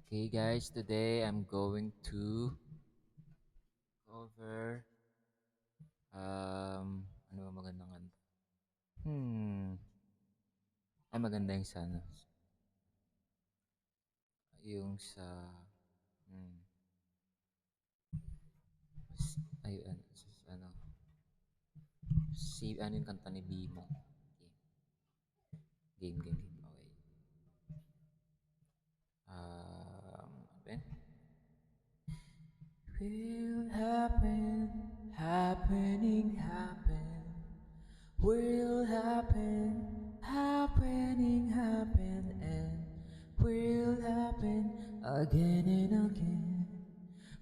Okay guys, today I'm going to cover ano ba magandang kanta? Ay maganda yung sa ano, yung sa hmm, ay ano, ano, si ano yung kanta ni Bimo. Game. Okay. Ano ba yun? Will happen. Will happen, and will happen again and again.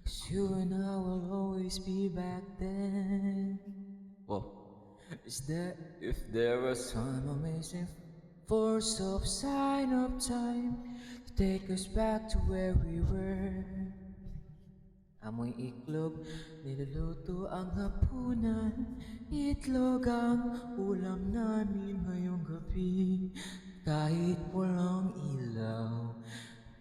'Cause you and I will always be back then. Whoa. Is there, if there was some amazing force of sign of time to take us back to where we were? Amoy iklog, niluluto ang hapunan. Itlog ang ulam namin ngayong gabi. Kahit walang ilaw,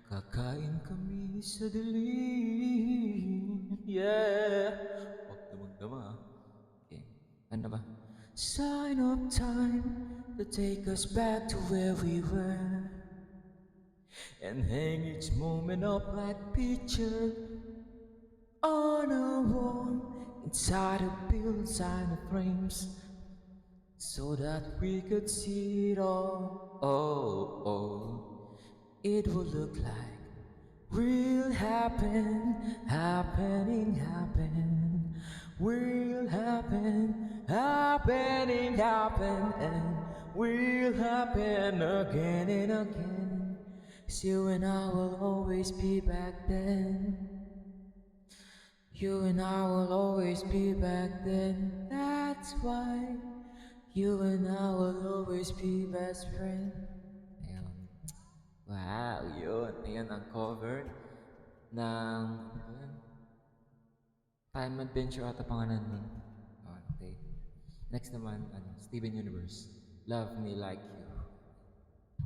kakain kami sa dilim. Yeah! Huwag damag-dama ah. Okay, ano ba? Sign of time to take us back to where we were, and hang each moment up like picture on a wall, inside a build sign of frames, so that we could see it all. Oh, it will look like will happening, will happening, and will happen again and again. 'Cause you and I will always be back then. You and I will always be back then. That's why you and I will always be best friends. Ayun. Wow, yun. Ayan ang cover ng ano ba yun? Time Adventure ata pangalan nun. Oh, okay. Next naman, Steven Universe. Love Me Like You.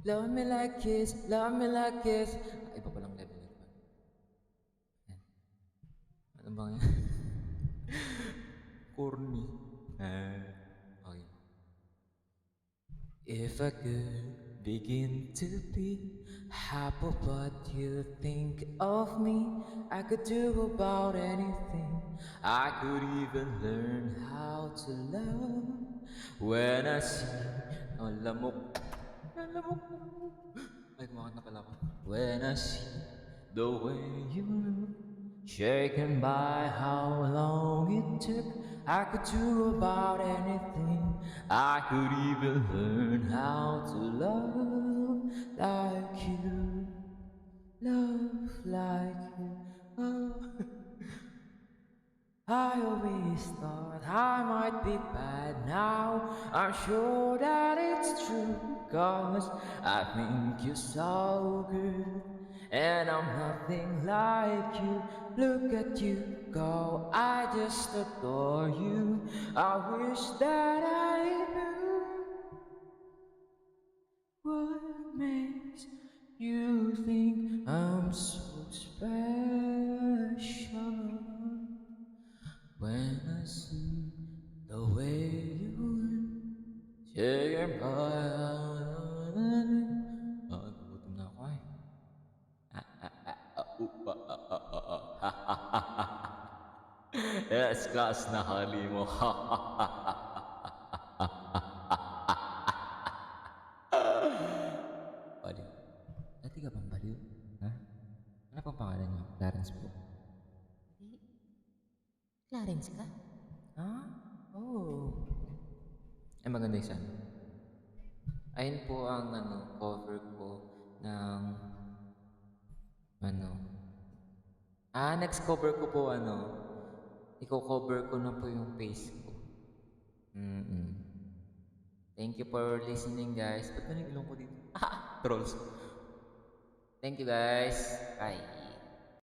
Love me like this, love me like this. Iba palang level nito. Ayan. Ano ba yan? Corny. Okay. If I could begin to be half of what you think of me, I could do about anything. I could even learn how to love. When I see lamok, ay kumakanta na pala ako. When I see the way you look, shaken by how long it took, I could do about anything. I could even learn how to love like you, love like you. Oh. I always thought I might be bad. Now I'm sure that it's true, 'cause I think you're so good, and I'm nothing like you. Look at you go, I just adore you. I wish that I knew what makes you think I'm so special. When I see the way you shaking by gutom na ako eh. Yes, kas na hali mo. Baliw. Dati ka bang baliw? Ha? Ano pang pangalan niyo? Clarence po. Clarence ka? Ha? Oh. Ay maganda yung sana. Ayun po ang cover ko ng ano. Next cover ko po iko-cover ko na po yung face ko. Thank you for listening guys. Ba't ba nag-ilong ko dito? Trolls. Thank you guys. Bye.